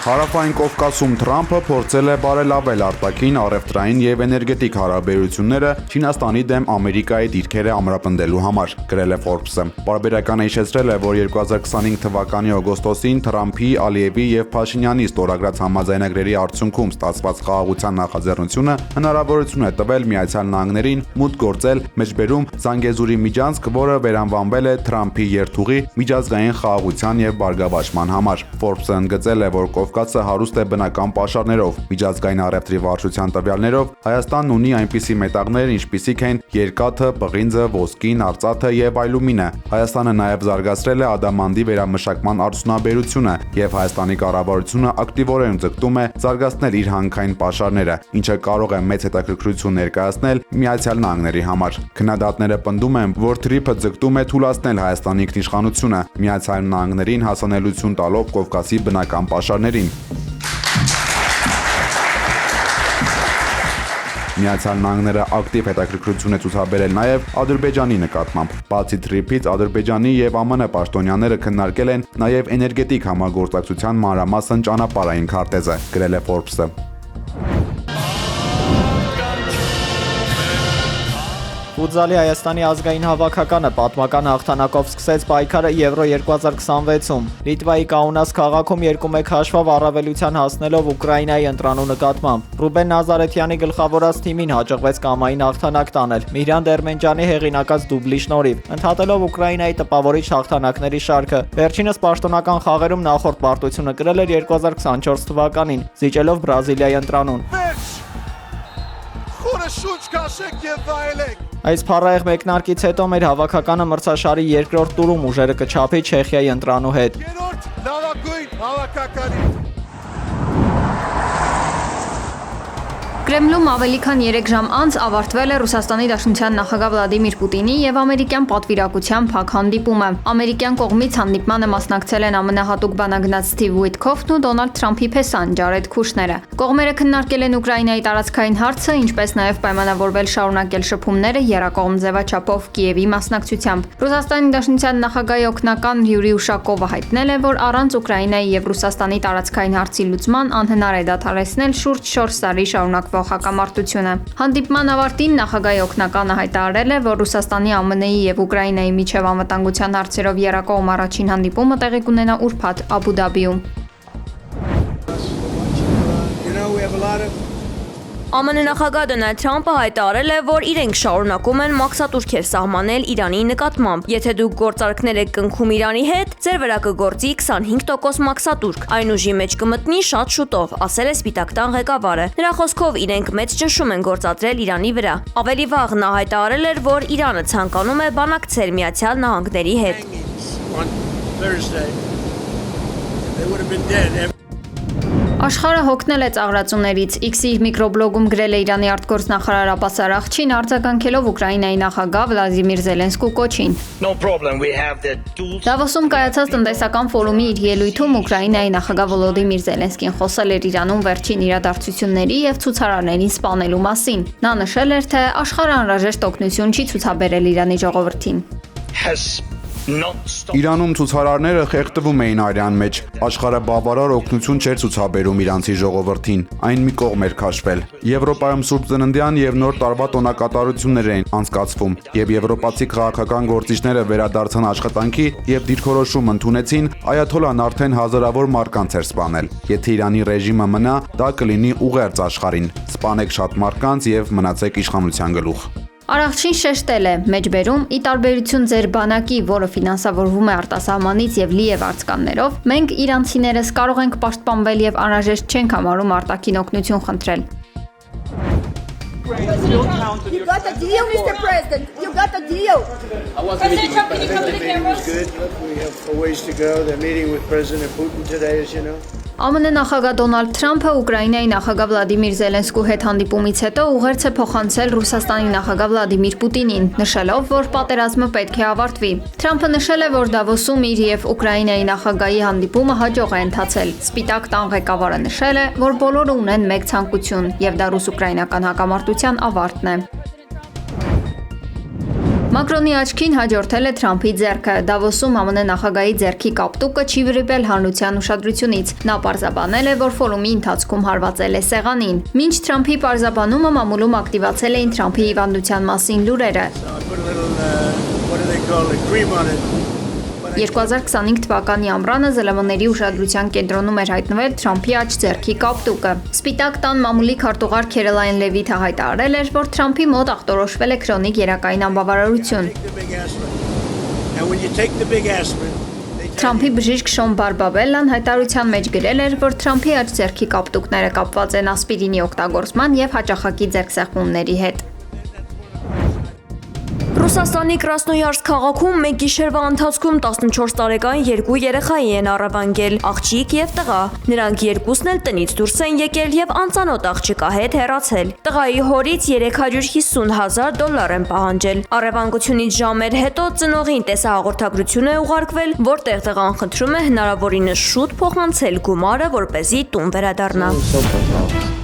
Հարավային Կովկասում Թրամփը փորձել է բարելավել արտաքին, առևտրային եւ էներգետիկ հարաբերությունները Չինաստանի դեմ Ամերիկայի դիրքերը ամրապնդելու համար, գրել է Forbes-ը։ Պարբերականը հիշեցրել է, որ 2025 թվականի օգոստոսին Թրամփի, Ալիևի եւ Փաշինյանի ստորագրած համաձայնագրերի արդյունքում ստացված խաղաղության նախաձեռնությունը հնարավորություն է տվել Միացյալ Նահանգներին մուտք գործել մեջբերում Զանգեզուրի միջանցք, որը վերանվանվել է Թրամփի երթուղի միջազգային խաղաղության եւ բարգավաճման համար։ Forbes-ը ընդգծել է, որ Կովկասը հարուստ է բնական պաշարներով։ Միջազգային առևտրի վարչության տվյալներով Հայաստանն ունի այնպիսի մետաղներ, ինչպիսիք են երկաթը, պղինձը, ոսկին, արծաթը եւ այլումինը։ Հայաստանը նաեւ զարգացրել է ադամանդի վերամշակման արդյունաբերությունը եւ Հայաստանի կառավարությունը ակտիվորեն ձգտում է զարգացնել իր հանքային պաշարները, ինչը կարող է մեծ հետաքրքրություն ներկայացնել Միացյալ Նահանգների համար։ Քննադատները պնդում են, որ թրիփը ձգտում է թուլացնել Հայաստանի ինքնիշխանությունը, Միացյալ Նահանգներին հասանելիություն տալով Կովկասի բնական պաշարներին։ Միացյալ Նահանգները ակտիվ հետաքրքրություն է ցուցաբերել նաև Ադրբեջանի նկատմամբ։ Բացի թրիփից Ադրբեջանի եւ ԱՄՆ պաշտոնյաները քննարկել են նաև էներգետիկ համագործակցության մանրամասն ճանապարհային քարտեզը, գրել է Forbes-ը։ Ֆուտզալի Հայաստանի ազգային հավաքականը պատմական հաղթանակով սկսեց պայքարը Եվրո 2026-ում։ Լիտվայի Կաունաս քաղաքում 2-1 հաշվով առավելության հասնելով Ուկրաինայի ընտրանու նկատմամբ։ Ռուբեն Նազարեթյանի գլխավորած թիմին հաջողվեց կամային հաղթանակ տանել Միհրան Դերմենջյանի հեղինակած դուբլի շնորհիվ, ընդհատելով Ուկրաինայի տպավորիչ հաղթանակների շարքը։ Վերջինս պաշտոնական խաղերում նախորդ պարտությունը կրել էր 2024 թվականին, զիջելով Բրազիլիայի ընտրանուն։ Այս փառահեղ մեկնարկից հետո մեր հավաքականը մրցաշարի երկրորդ տուրում ուժերը կչափի Չեխիայի ընտրանու հետ։ Կրեմլում ավելի քան 3 ժամ անց ավարտվել է Ռուսաստանի Դաշնության նախագահ Վլադիմիր Պուտինի եւ ամերիկյան պատվիրակության փակ հանդիպումը։ Ամերիկյան կողմից հանդիպմանը մասնակցել են ԱՄՆ հատուկ բանագնաց Սթիվ Ուիթքոֆն ու Դոնալդ Թրամփի փեսան Ջարեդ Քուշները։ Կողմերը քննարկել են Ուկրաինայի տարածքային հարցը, ինչպես նաեւ պայմանավորվել շարունակել շփումները եռակողմ ձևաչափով Կիևի մասնակցությամբ։ Ռուսաստանի Դաշնության նախագահի օգնական Յուրի Ուշակովը հայտնել է, որ առանց Ուկրաինայի եւ Ռուսաստանի տարածքային հարցի լուծման անհնար է դադարեցնել շուրջ 4 տարի շարունակվող հակամարտությունը։ Հանդիպման ավարտին նախագահի օգնականը հայտարարել է, որ Ռուսաստանի, ԱՄՆ-ի եւ Ուկրաինայի միջև անվտանգության հարցերով եռակողմ առաջին հանդիպումը տեղի կունենա ուրբաթ Աբու Դաբիում։ ԱՄՆ նախագահ Դոնալդ Թրամփը հայտարարել է, որ իրենք շարունակում են մաքսատուրքեր սահմանել Իրանի նկատմամբ։ Եթե դուք գործարքներ եք կնքում Իրանի հետ, ձեր վրա կգործի 25% մաքսատուրք։ Այն ուժի մեջ կմտնի շատ շուտով, ասել է Սպիտակ տան ղեկավարը։ Նրա խոսքով իրենք մեծ ճնշում են գործադրել Իրանի վրա։ Ավելի վաղ նա հայտարարել էր, որ Իրանը ցանկանում է բանակցել Միացյալ Նահանգների հետ։ Աշխարհը հոգնել է ծաղրածուներից։ X-ի միկրոբլոգում գրել է Իրանի արտգործնախարար Աբբաս Արաղչին, արձագանքելով Ուկրաինայի նախագահ Վլադիմիր Զելենսկու կոչին։ Դավոսում կայացած տնտեսական ֆորումի իր ելույթում Ուկրաինայի նախագահ Վոլոդիմիր Զելենսկին խոսել էր Իրանում վերջին իրադարձությունների եւ ցուցարարներին սպանելու մասին։ Նա նշել էր, թե աշխարհը անհրաժեշտ օգնություն չի ցուցաբերել Իրանի ժողովրդին։ Իրանում ցուցարարները խեղդվում էին արյան մեջ, աշխարհը բավարար օգնություն չէր ցուցաբերում իրանցի ժողովրդին, այն մի կողմ էր քաշվել։ Եվրոպայում Սուրբ Ծննդյան եւ Նոր տարվա տոնակատարություններ էին անցկացվում, եւ եվրոպացի քաղաքական գործիչները վերադարձան աշխատանքի եւ դիրքորոշում ընդունեցին, այաթոլան արդեն հազարավոր մարդկանց էր սպանել։ Եթե Իրանի ռեժիմը մնա, դա կլինի ուղերձ աշխարհին։ Սպանեք շատ մարդկանց եւ մնացեք իշխանության գլուխ։ Արաղչին շեշտել է, մեջբերում, ի տարբերություն ձեր բանակի, որը ֆինանսավորվում է արտասահմանից եւ լի է վարձկաններով, մենք իրանցիներս կարող ենք պաշտպանվել եւ անհրաժեշտ չենք համարում արտաքին օգնություն խնդրել։ You got a deal, Mr. President. You got a deal. President Trump, can you come to the camera? Good. Look, we have a ways to go. They're meeting with President Putin today, as you know. ԱՄՆ նախագահ Դոնալդ Թրամփը Ուկրաինայի նախագահ Վլադիմիր Զելենսկու հետ հանդիպումից հետո ուղերձ է փոխանցել Ռուսաստանի նախագահ Վլադիմիր Պուտինին, նշելով, որ պատերազմը պետք է ավարտվի։ Թրամփը նշել է, որ Դավոսում իր եւ Ուկրաինայի նախագահի հանդիպումը հաջող է ընթացել։ Սպիտակ տան ղեկավարը նշել է, որ բոլորը ունեն մեկ ցանկություն, եւ դա ռուս-ուկրաինական հակամարտության ավարտն է։ Մակրոնի աչքին հաջորդել է Թրամփի ձեռքը։ Դավոսում ԱՄՆ նախագահի ձեռքի կապտուկը չի վրիպել հանրության ուշադրությունից։ Նա պարզաբանել է, որ ֆորումի ընթացքում հարվածել է սեղանին։ Մինչ Թրամփի պարզաբանումը մամուլում ակտիվացել էին Թրամփի հիվանդության մասին լուրերը։ 2025 թվականի ամռանը ԶԼՄ-ների ուշադրության կենտրոնում էր հայտնվել Թրամփի աջ ձեռքի կապտուկը։ Սպիտակ տան մամուլի քարտուղար Քերոլայն Լևիթը հայտարարել էր, որ Թրամփի մոտ ախտորոշվել է քրոնիկ երակային անբավարարություն։ Թրամփի բժիշկ Շոն Բարբաբելլան հայտարարության մեջ գրել էր, որ Թրամփի աջ ձեռքի կապտուկները կապված են ասպիրինի օգտագործման եւ հաճախակի ձեռքսեղմումների հետ։ Ռուսաստանի Կրասնոյարսկ քաղաքում մեկ գիշերվա ընթացքում 14 տարեկան երկու երեխայի են առևանգել՝ աղջիկ եւ տղա։ Նրանք երկուսն էլ տնից դուրս են եկել եւ անծանոթ աղջկա հետ հեռացել։ Տղայի հորից $350,000 են պահանջել։ Առևանգությունից ժամեր հետո ծնողին տեսահաղորդագրություն է ուղարկվել, որտեղ տղան խնդրում է հնարավորինս շուտ փոխանցել գումարը, որպեսզի տուն վերադառնա։